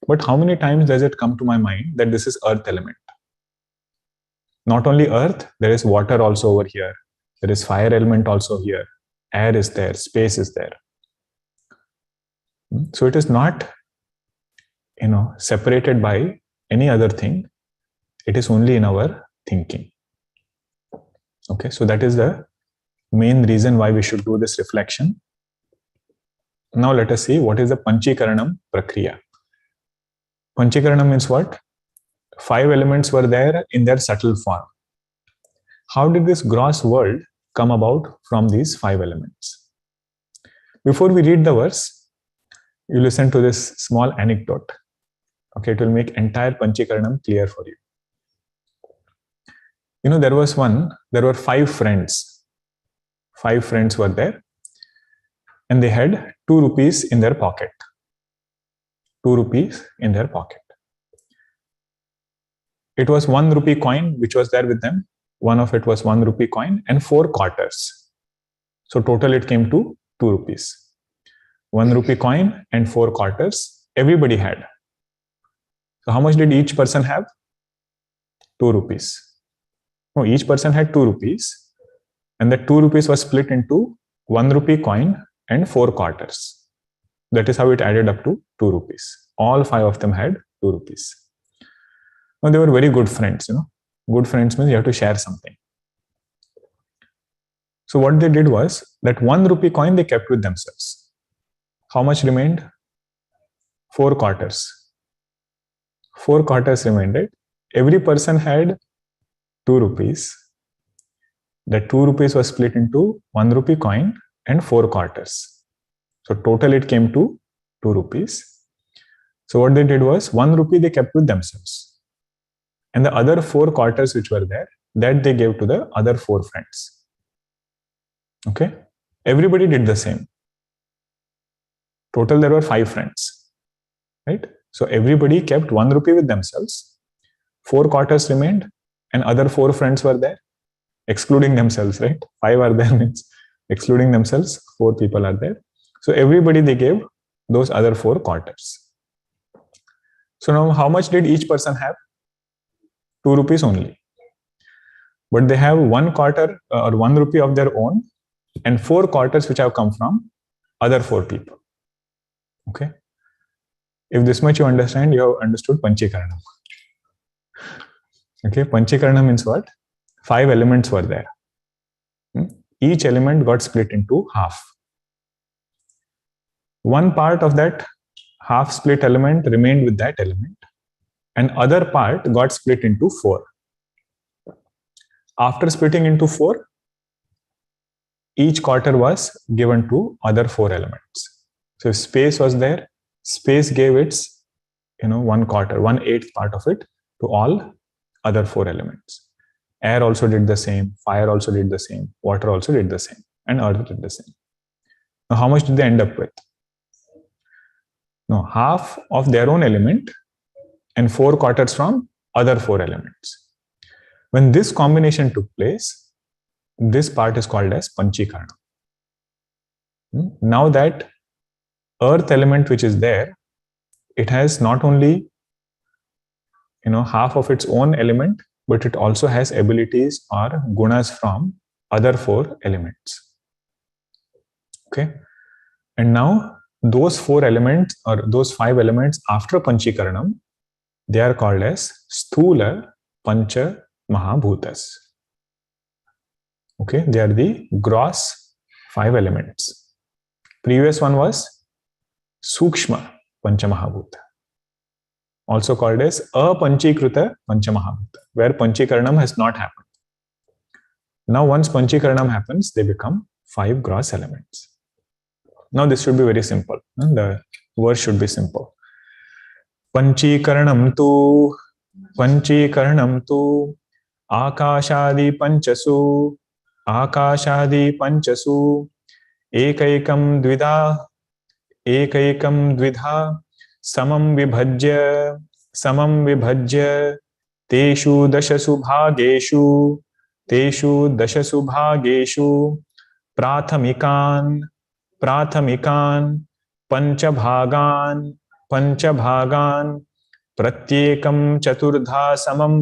A: But how many times does it come to my mind that this is earth element? Not only earth, there is water also over here. There is fire element also here. Air is there. Space is there. So it is not, separated by any other thing. It is only in our thinking. Okay, so that is the main reason why we should do this reflection. Now let us see what is the Panchikaranam Prakriya. Panchikaranam means what? 5 elements were there in their subtle form. How did this gross world come about from these 5 elements? Before we read the verse, you listen to this small anecdote. Okay, it will make entire Panchikaranam clear for you. There were 5 friends. 5 friends were there. And they had 2 rupees in their pocket. 2 rupees in their pocket. It was 1 rupee coin which was there with them. One of it was 1 rupee coin and 4 quarters. So total it came to 2 rupees. 1 rupee coin and 4 quarters. Everybody had. So how much did each person have? 2 rupees. No, each person had 2 rupees. And that 2 rupees was split into 1 rupee coin and 4 quarters. That is how it added up to 2 rupees. All 5 of them had 2 rupees. Now they were very good friends, Good friends means you have to share something. So what they did was that 1 rupee coin they kept with themselves. How much remained? 4 quarters. 4 quarters remained, right? Every person had 2 rupees. That 2 rupees was split into 1 rupee coin and 4 quarters. So total it came to 2 rupees. So what they did was 1 rupee they kept with themselves. And the other 4 quarters which were there, that they gave to the other 4 friends. Okay? Everybody did the same. Total there were 5 friends. Right? So everybody kept 1 rupee with themselves. 4 quarters remained and other 4 friends were there. excluding themselves, right? 5 are there means excluding themselves, 4 people are there. So everybody they gave those other 4 quarters. So now how much did each person have? 2 rupees only. But they have 1 quarter or 1 rupee of their own and 4 quarters which have come from other 4 people. Okay. If this much you understand, you have understood Panchikarana. Okay, Panchikarana means what? 5 elements were there. Each element got split into half. One part of that half split element remained with that element, and other part got split into 4. After splitting into 4, each quarter was given to other 4 elements. So if space was there, space gave its 1 quarter, 1/8 part of it to all other 4 elements. Air also did the same, fire also did the same, water also did the same, and earth did the same. Now how much did they end up with? Now half of their own element and 4 quarters from other 4 elements. When this combination took place, this part is called as Panchikarana. Now that earth element which is there, it has not only half of its own element, but it also has abilities or gunas from other 4 elements. Okay. And now those 4 elements or those 5 elements after Panchikaranam, they are called as Sthula Pancha Mahabhutas. Okay, they are the gross 5 elements. Previous one was Sukshma Pancha Mahabhuta, also called as Apanchikruta Pancha Mahabhuta, where Panchikaranam has not happened. Now once Panchikaranam happens, they become 5 gross elements. Now this should be very simple. The verse should be simple. Panchikaranam tu akashadi panchasu ekaikam dvidha samam vibhajya teshu dashasu bhageshu prathamikan panchabhagan pratyekam chaturdha samam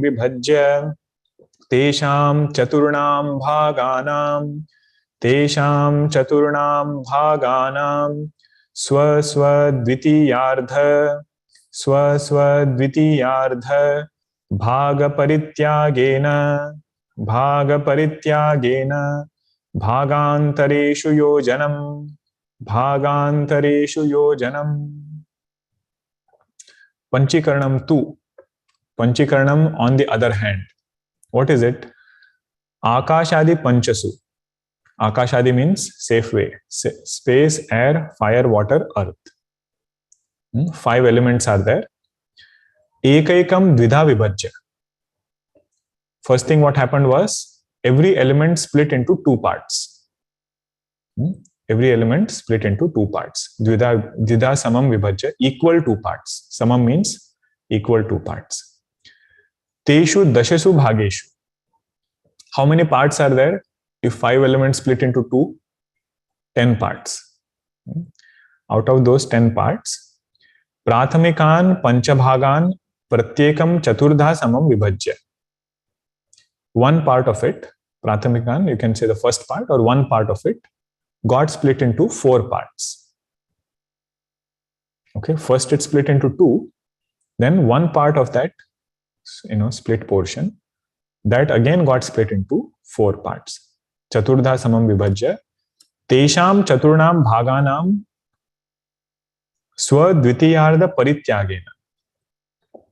A: vibhajya tesham chaturnam bhaganam swaswadvitiyardha bhagaparityagena bhagantareshu yojanam. Panchikaranam on the other hand, what is it? Akashadi panchasu. Akashadi means safe way. Space, air, fire, water, earth. 5 elements are there. Ekaikam dvidha vibhajya. First thing what happened was, every element split into 2 parts. Every element split into 2 parts. Dvidha samam vibhajya, equal 2 parts. Samam means equal 2 parts. Teshu dashasu bhageshu. How many parts are there? If 5 elements split into 2, 10 parts. Out of those 10 parts, prathamikan panchabhagan pratyekam chaturdha samam vibhajya. One part of it, prathamikan, you can say the first part or one part of it, got split into 4 parts. Okay, first it split into 2, then one part of that, split portion, that again got split into 4 parts. Chaturdha samam vibhajya tesham chaturnam bhaganam swadvitiyarda parityagena.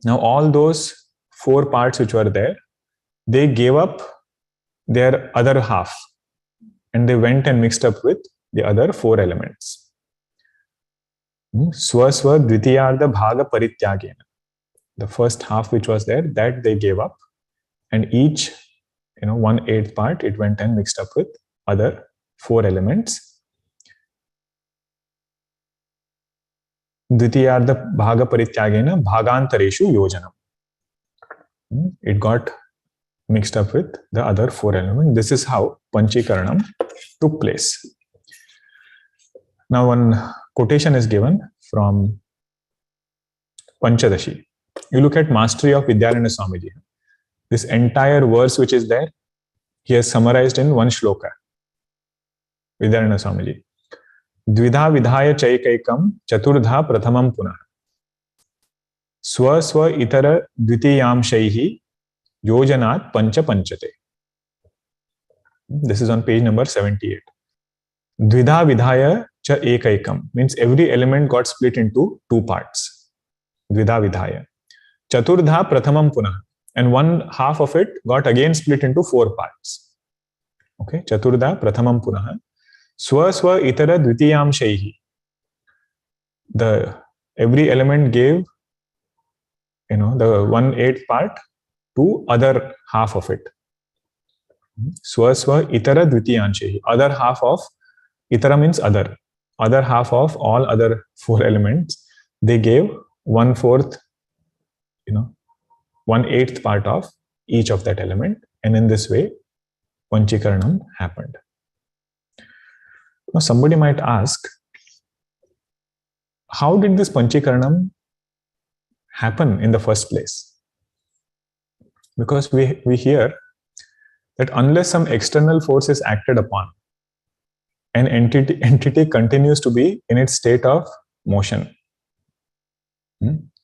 A: Now all those 4 parts which were there, they gave up their other half and they went and mixed up with the other 4 elements. Dvitiyarda bhaga parityagena. The first half which was there, that they gave up, and each 1/8 part, it went and mixed up with other 4 elements. Dvitiyarda bhaga parityagena bhagantareshu yojanam. It got mixed up with the other 4 elements. This is how Panchikaranam took place. Now one quotation is given from Panchadashi. You look at Mastery of Vidyaranya Swamiji. This entire verse which is there, he has summarized in one shloka. Vidyaranya Swamiji. Dvidha vidhaya chaikaikam chaturdha prathamam punah. Swa swa itara dvitiyam shaihi yojanat pancha panchate. This is on page number 78. Dvidha vidhaya cha ekaikam means every element got split into 2 parts. Dvidha vidhaya. Chaturdha prathamam punah. And one half of it got again split into 4 parts. Okay, Chaturdha prathamam punah. Swa swa itara dvitiyam shaihi. Every element gave, the 1/8 part to other half of it. Swa swa itara dvitiyam shaihi. Other half of, itara means other. Other half of all other 4 elements, they gave 1/4, 1/8 part of each of that element. And in this way, Panchikaranam happened. Now somebody might ask, how did this Panchikaranam happen in the first place? Because we hear that unless some external force is acted upon, an entity continues to be in its state of motion.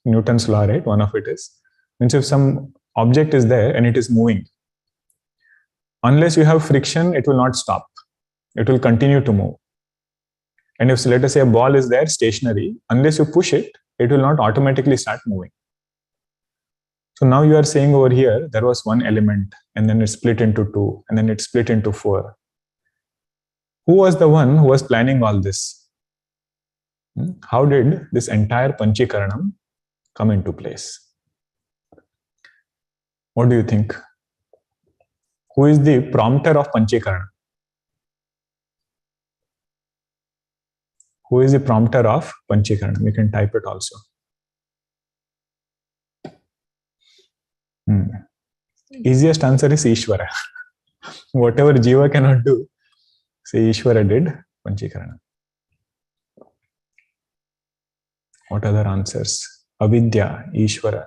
A: Newton's law, right? One of it means if some object is there and it is moving, unless you have friction, it will not stop. It will continue to move. And if, let us say, a ball is there stationary, unless you push it, it will not automatically start moving. So now you are saying over here, there was one element and then it split into 2 and then it split into 4. Who was the one who was planning all this? How did this entire Panchikaranam come into place? What do you think? Who is the prompter of Panchikaranam? Who is the prompter of Panchikaranam? You can type it also. Easiest answer is Ishvara. Whatever Jiva cannot do, say Ishvara did Panchikaranam. What other answers? Avidya, Ishvara,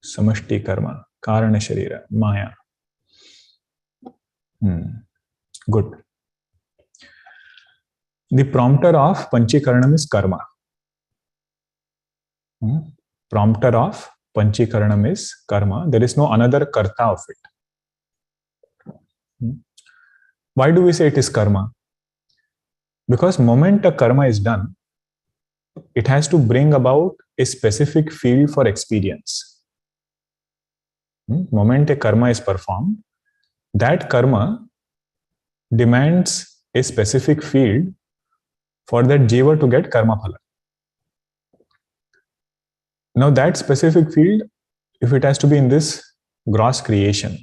A: samashti karma, karana sharira, maya. Good. The prompter of Panchikaranam is karma. Prompter of Panchikaranam is karma. There is no another karta of it. Why do we say it is karma? Because moment a karma is done, it has to bring about a specific field for experience. Moment a karma is performed, that karma demands a specific field for that jiva to get karma phala. Now that specific field, if it has to be in this gross creation,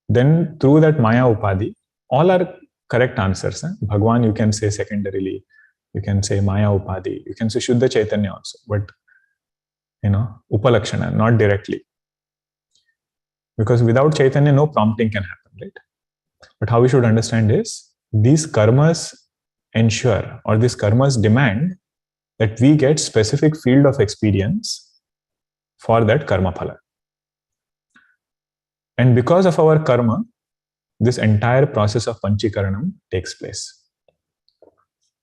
A: then through that Maya Upadhi, all are correct answers. Bhagwan you can say secondarily, you can say Maya Upadhi, you can say Shuddha Chaitanya also, but Upalakshana, not directly. Because without Chaitanya, no prompting can happen, right? But how we should understand is, these karmas ensure, or these karmas demand, that we get specific field of experience for that karma phala. And because of our karma, this entire process of Panchikaranam takes place.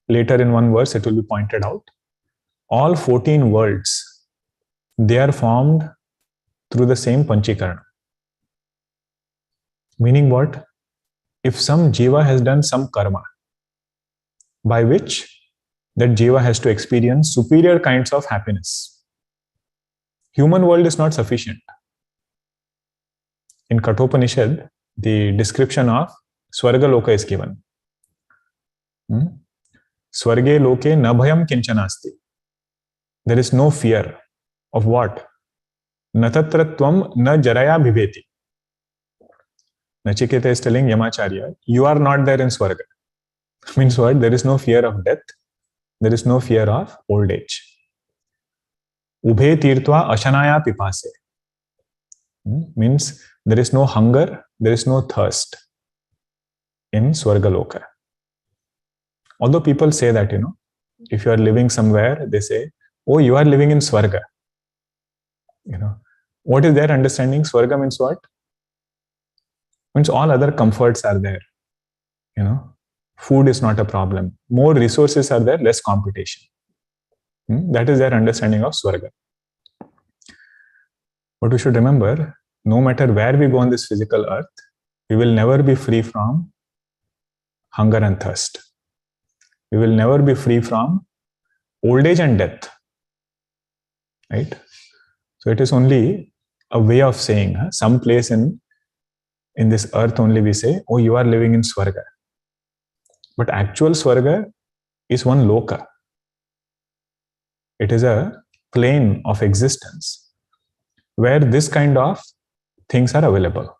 A: Later in one verse, it will be pointed out, all 14 worlds, they are formed through the same Panchikaranam. Meaning what? If some jiva has done some karma, by which that jiva has to experience superior kinds of happiness. Human world is not sufficient. In Kathopanishad, the description of Swarga Loka is given. Swarge Loke na bhayam kinchanasti. There is no fear of what? Natatratvam na jaraya bhibeti. Nachiketa is telling Yamacharya, you are not there in Swarga. Means what? There is no fear of death. There is no fear of old age. Ubhe tirtva ashanaya pipase. Means there is no hunger, there is no thirst in Swargaloka. Although people say that, if you are living somewhere, they say, oh, you are living in Swarga. What is their understanding? Swarga means what? Means all other comforts are there. Food is not a problem. More resources are there, less competition. That is their understanding of Swarga. But we should remember, no matter where we go on this physical earth, we will never be free from hunger and thirst. We will never be free from old age and death. Right? So it is only a way of saying, some place in this earth only we say, oh, you are living in Swarga. But actual Swarga is one loka. It is a plane of existence where this kind of things are available.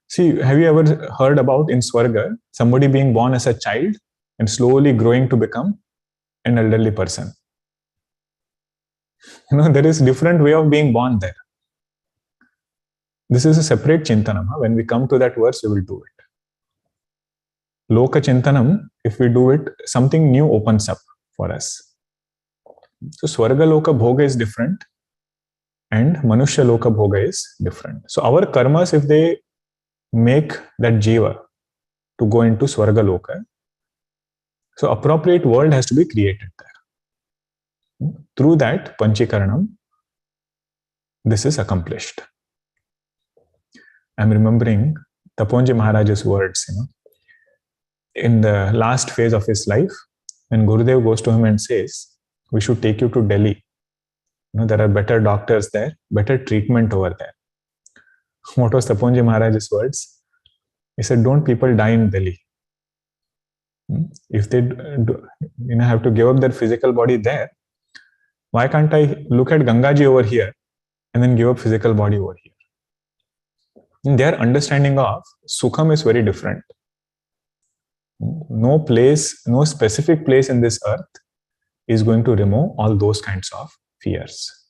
A: See, have you ever heard about in Swarga, somebody being born as a child and slowly growing to become an elderly person? There is different way of being born there. This is a separate chintanam. When we come to that verse, we will do it. Loka chintanam, if we do it, something new opens up for us. So Swarga Loka Bhoga is different and Manushya Loka Bhoga is different. So our karmas, if they make that jiva to go into Swarga Loka, so appropriate world has to be created there. Through that Panchikaranam, this is accomplished. I'm remembering Taponji Maharaj's words, in the last phase of his life, when Gurudev goes to him and says, we should take you to Delhi. There are better doctors there, better treatment over there. What was Taponji Maharaj's words? He said, don't people die in Delhi? If they have to give up their physical body there, why can't I look at Gangaji over here and then give up physical body over here? Their understanding of Sukham is very different. No place, no specific place in this earth is going to remove all those kinds of fears.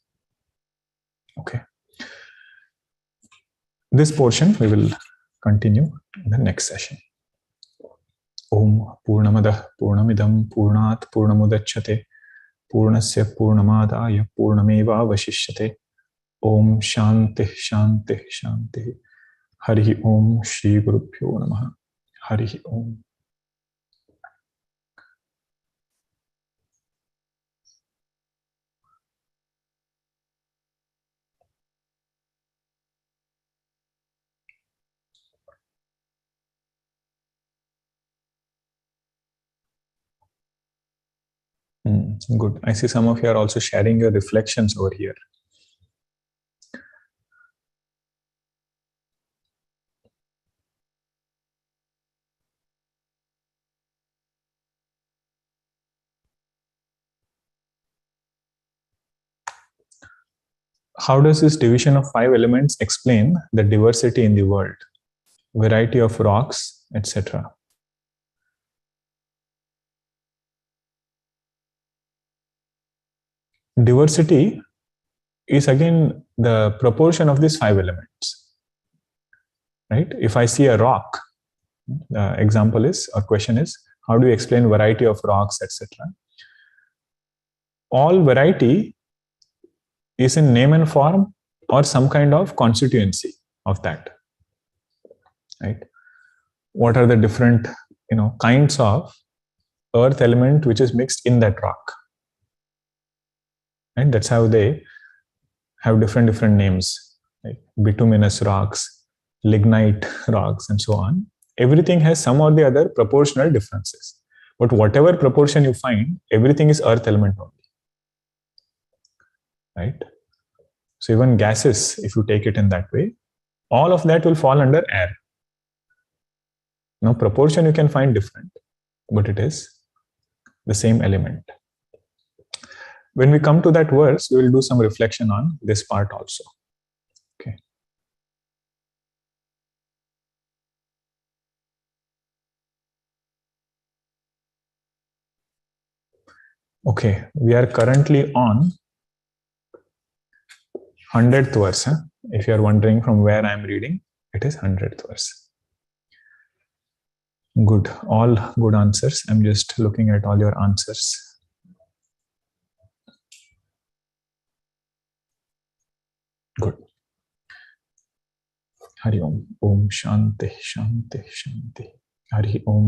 A: Okay. This portion we will continue in the next session. Om Purnamadah Purnamidam Purnat Purnamudachyate Purnasya Purnamadaya Purnameva Vashishyate. Om Shanti Shanti Shanti. Hari Om Shri Gurubhyo Namaha. Hari Om. Good. I see some of you are also sharing your reflections over here. How does this division of 5 elements explain the diversity in the world, variety of rocks, etc.? Diversity is again the proportion of these 5 elements. Right? If I see a rock, the example is, or question is, how do you explain variety of rocks, etc.? All variety is in name and form or some kind of constituency of that. Right? What are the different kinds of earth element which is mixed in that rock? And that's how they have different names, like bituminous rocks, lignite rocks, and so on. Everything has some or the other proportional differences. But whatever proportion you find, everything is earth element only. Right? So even gases, if you take it in that way, all of that will fall under air. Now proportion you can find different, but it is the same element. When we come to that verse, we will do some reflection on this part also. Okay. Okay, we are currently on 100th verse. Huh? If you are wondering from where I am reading, it is 100th verse. Good. All good answers. I'm just looking at all your answers. Good. Hari Om. Om Shanti Shanti Shanti. Hari Om.